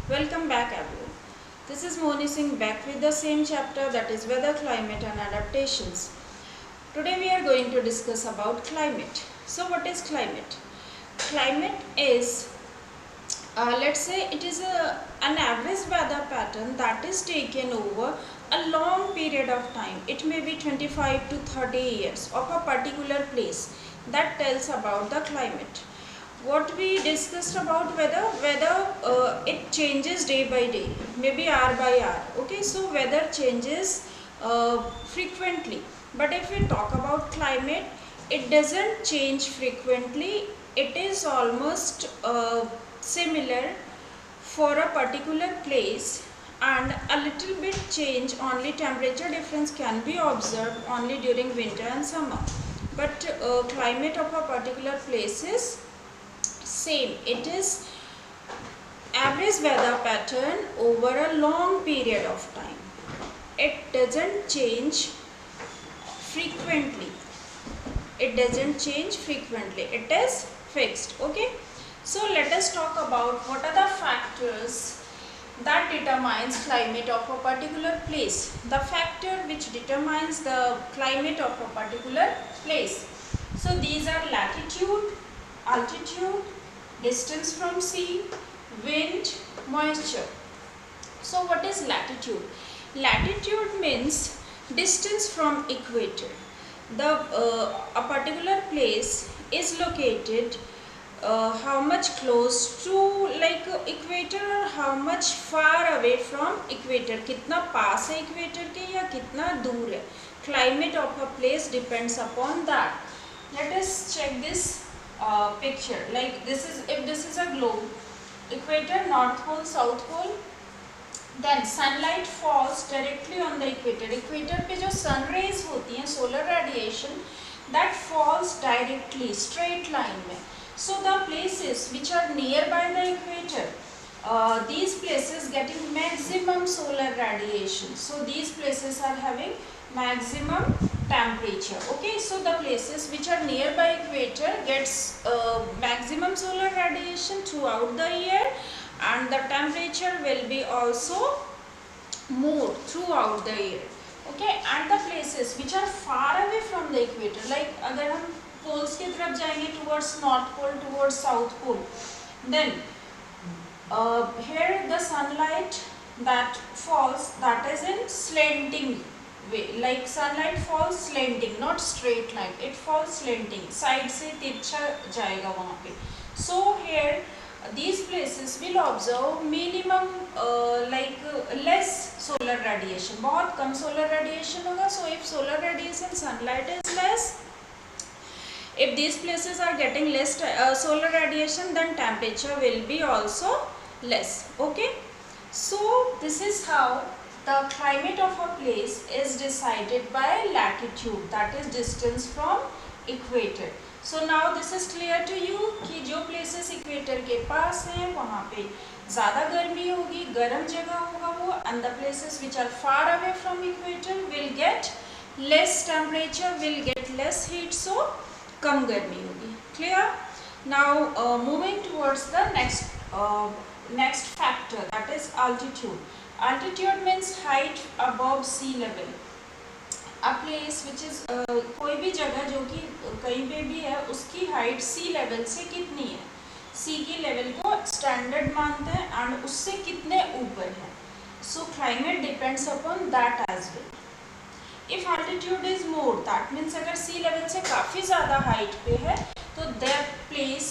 Welcome back everyone. This is Moni Singh back with the same chapter, that is weather, climate and adaptations. Today we are going to discuss about climate. So what is climate? Climate is, let's say it is an average weather pattern that is taken over a long period of time. It may be 25 to 30 years of a particular place that tells about the climate. What we discussed about weather it changes day by day, maybe hour by hour. Okay, so weather changes frequently, but if we talk about climate, it doesn't change frequently. It is almost similar for a particular place, and a little bit change, only temperature difference can be observed only during winter and summer. But climate of a particular place is same. It is average weather pattern over a long period of time. It doesn't change frequently. It is fixed. Okay, so let us talk about what are the factors that determines climate of a particular place. The factor which determines the climate of a particular place, so these are latitude, altitude, distance from sea, wind, moisture. So what is latitude? Latitude means distance from equator. The a particular place is located how much close to like equator or how much far away from equator, कितना पास है equator के या कितना दूर है. Climate of a place depends upon that. Let us check this picture. Like this is, if this is a globe, equator, north pole, south pole, then sunlight falls directly on the equator. Equator पे जो sun rays होती हैं, solar radiation, that falls directly straight line में. So the places which are nearby the equator, these places getting maximum solar radiation. So these places are having maximum temperature. Okay, so the places which are nearby equator gets maximum solar radiation throughout the year, and the temperature will be also more throughout the year. Okay, and the places which are far away from the equator, like अगर हम poles की तरफ जाएंगे towards north pole, towards south pole, then here the sunlight that falls, that is in slanting way. Like sunlight falls slanting, not straight line, it falls slanting, side से तिरछा जाएगा वहाँ पे. So here these places will observe minimum less solar radiation. बहुत कम solar radiation होगा. So if solar radiation, sunlight is less, if these places are getting less solar radiation, then temperature will be also less. Okay, so this is how the climate of a place is decided by latitude, that is distance from equator. So now this is clear to you कि जो places equator के पास हैं वहाँ पे ज़्यादा गर्मी होगी, गर्म जगह होगा वो, and the places which are far away from equator will get less temperature, will get less heat, so कम गर्मी होगी. Clear? Now moving towards the next factor, that is altitude. Altitude means height above sea level. A place which is कोई भी जगह जो कि कहीं पे भी है, उसकी हाइट सी लेवल से कितनी है, सी की लेवल को स्टैंडर्ड मानते हैं, एंड उससे कितने ऊपर है. So climate depends upon that as well. If altitude is more, that means अगर सी लेवल से काफ़ी ज़्यादा हाइट पे है, तो that place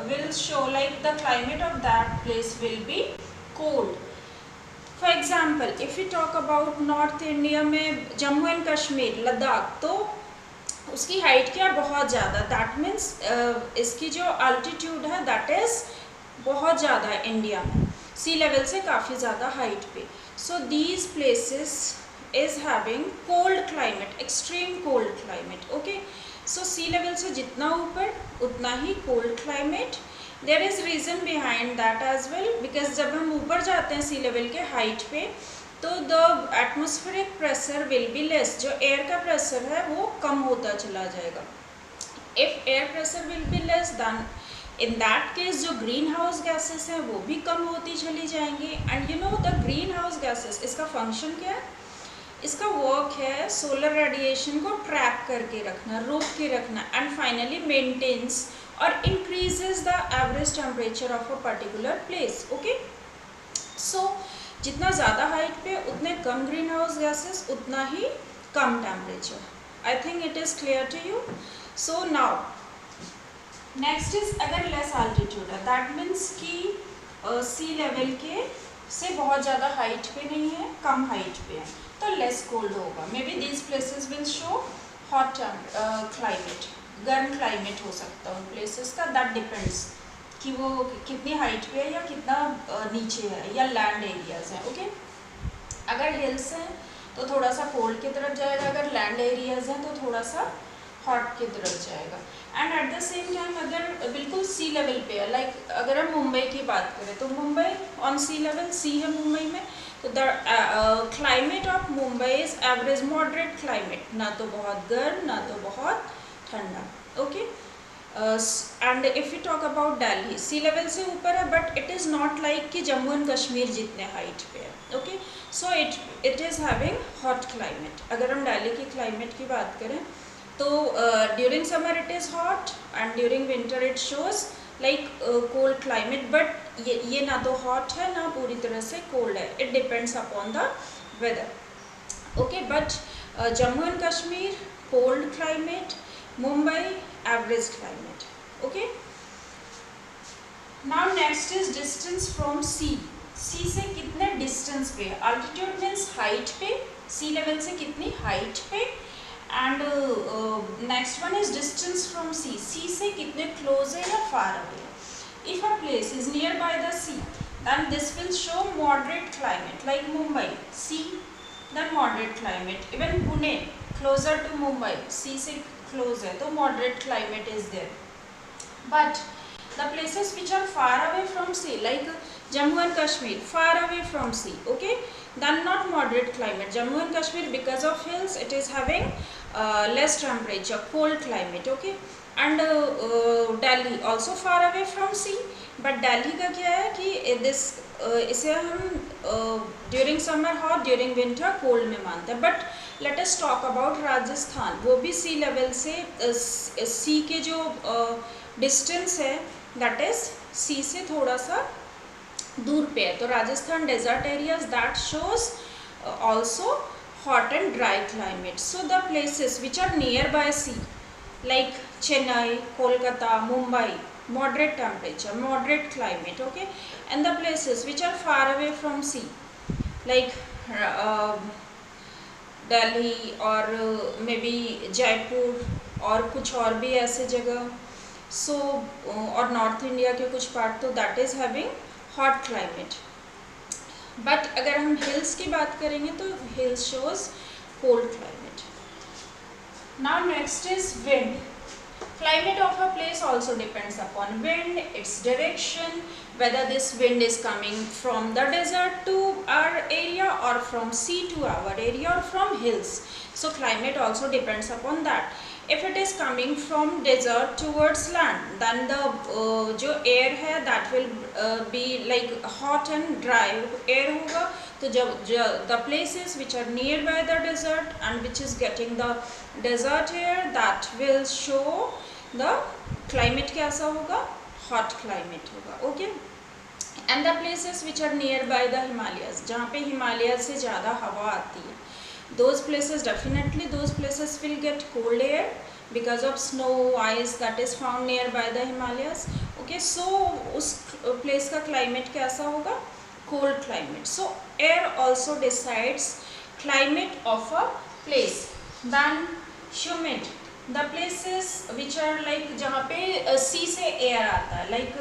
will show like the climate of that place will be cold. For example, if we talk about North India में Jammu and Kashmir, Ladakh, तो उसकी हाइट क्या बहुत ज़्यादा, दैट मीन्स इसकी जो अल्टीट्यूड है दैट इज़ बहुत ज़्यादा है इंडिया में, सी लेवल से काफ़ी ज़्यादा हाइट पे. So these places is having cold climate, extreme cold climate. Okay, so sea level से जितना ऊपर उतना ही cold climate. There is reason behind that as well, because जब हम ऊपर जाते हैं sea level के height पे, तो the atmospheric pressure will be less. जो air का pressure है वो कम होता चला जाएगा. If air pressure will be less, then in that case जो ग्रीन हाउस गैसेस हैं वो भी कम होती चली जाएंगी. And you know the green house gases, इसका फंक्शन क्या है? इसका वर्क है सोलर रेडिएशन को ट्रैप करके रखना, रोक के रखना, एंड फाइनली मेंटेन्स और increases the average temperature of a particular place. Okay, so जितना ज़्यादा हाइट पे उतने कम ग्रीन हाउस गैसेस, उतना ही कम temperature. I think it is clear to you. So now next is अगर लेस आल्टीट्यूड है, दैट मीन्स कि सी लेवल के से बहुत ज़्यादा हाइट पे नहीं है, कम हाइट पे है, तो लेस कोल्ड होगा. May be these places will show hot climate, गर्म क्लाइमेट हो सकता है उन प्लेसेस का. दैट डिपेंड्स कि वो कितनी हाइट पे है या कितना नीचे है, या लैंड एरियाज हैं. ओके, अगर हिल्स हैं तो थोड़ा सा कोल्ड की तरफ जाएगा, अगर लैंड एरियाज हैं तो थोड़ा सा हॉट की तरफ जाएगा. And at the same time अगर बिल्कुल सी लेवल पे है, लाइक अगर हम मुंबई की बात करें तो Mumbai on sea level, sea है मुंबई में, तो the climate of Mumbai is average moderate climate, ना तो बहुत गर्म ना तो बहुत ठंडा. Okay, and if you talk about Delhi, sea level से ऊपर है but it is not like कि जम्मू एंड कश्मीर जितने हाइट पे है. Okay, so it is having hot climate. अगर हम दिल्ली की क्लाइमेट की बात करें तो during summer it is hot and during winter it shows like cold climate, but ये ना तो हॉट है ना पूरी तरह से कोल्ड है. It depends upon the weather. Okay, but Jammu and Kashmir cold climate, Mumbai average climate. Okay, now next is distance from sea. Sea से कितने डिस्टेंस पे? अल्टीट्यूड मीन्स हाइट पे, सी लेवल से कितनी हाइट पे. And next one is distance from sea, sea से कितने close है या far away. If a place is near by the sea then this will show moderate climate, like Mumbai, sea, then moderate climate. Even Pune closer to Mumbai, sea से close है तो moderate climate is there. But the places which are far away from sea, like Jammu and Kashmir, far away from sea, okay, then not moderate climate. Jammu and Kashmir, because of hills, it is having less temperature, cold climate. Okay, and Delhi also far away from sea, but Delhi का क्या है कि this इसे हम during summer hot, during winter cold में मानते हैं. But let us talk about Rajasthan, वो भी सी लेवल से सी के जो डिस्टेंस है दैट इज सी से थोड़ा सा दूर पे है. तो Rajasthan desert areas that shows also hot and dry climate. So the places which are near by sea like Chennai, Kolkata, Mumbai, moderate temperature, moderate climate. Okay, and the places which are far away from sea like Delhi or maybe Jaipur और कुछ और भी ऐसे जगह. सो और north India के कुछ part, तो that is having hot climate. But अगर हम हिल्स की बात करेंगे तो hills shows cold climate. Now next is wind. Climate of a place also depends upon wind, its direction, whether this wind is coming from the desert to our area or from sea to our area or from hills. So climate also depends upon that. If it is coming from desert towards land, then the जो air है that will be like hot and dry air होगा. तो जब the places which are nearby the desert and which is getting the desert air, that will show the climate कैसा होगा, hot climate होगा. Okay, and the places which are nearby the Himalayas, जहाँ पे हिमालय से ज़्यादा हवा आती है, those places definitely those places will get cold air because of snow, ice that is found nearby the Himalayas. Okay, so उस place का climate कैसा होगा, cold climate. So air also decides climate of a place. Then humid, the places which are like जहाँ पे sea से air आता है, like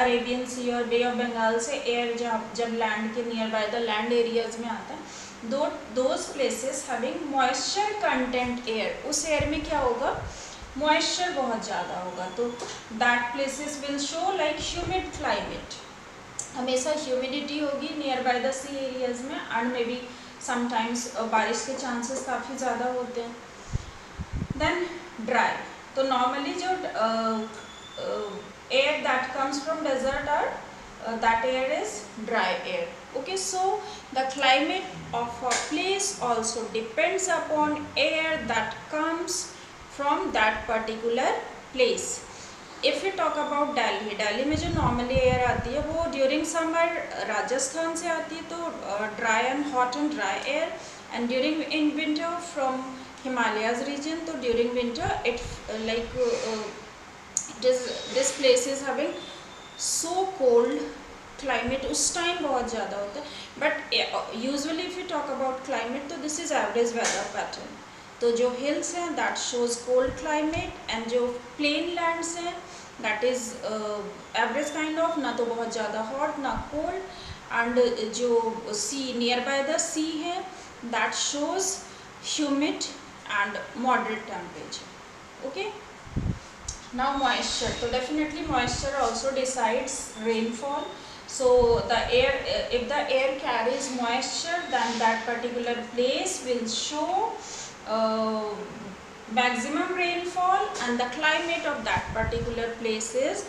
Arabian Sea और Bay of Bengal से air जब land के nearby the land areas में आता है, those places having moisture content air, उस air में क्या होगा, moisture बहुत ज़्यादा होगा. तो that places will show like humid climate. हमेशा ह्यूमिडिटी होगी near by the sea areas में, एंड मे बी समटाइम्स बारिश के चांसेस काफ़ी ज़्यादा होते हैं. देन ड्राई, तो नॉर्मली जो air that comes from desert are that air is dry air. Okay, so the climate of a place also depends upon air that comes from that particular place. If you talk about Delhi, Delhi में जो normally air आती है वो during summer Rajasthan से आती है, तो dry and hot and dry air, and during in winter from Himalayas region, तो during winter it like this place is having so cold climate, उस टाइम बहुत ज़्यादा होता है. But usually if you talk about climate, तो this is average weather pattern. तो जो hills हैं that shows cold climate, and जो प्लेन लैंड्स हैं that is average kind of, ना तो बहुत ज़्यादा हॉट ना कोल्ड. एंड जो सी नियर बाय द सी है that shows humid and moderate temperature. Okay, now moisture, so definitely moisture also decides rainfall. So the air, if the air carries moisture, then that particular place will show maximum rainfall, and the climate of that particular place is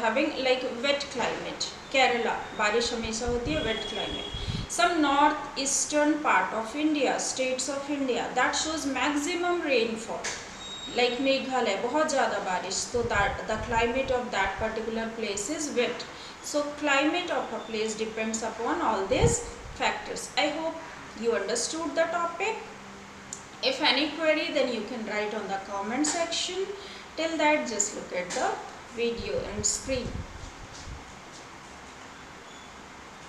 having like wet climate. Kerala बारिश हमेशा होती है, wet climate. Some north eastern part of India, states of India, that shows maximum rainfall. Like Meghalaya, बहुत ज़्यादा बारिश, so that the climate of that particular place is wet. So climate of a place depends upon all these factors. I hope you understood the topic. If any query, then you can write on the comment section. Till that, just look at the video and screen.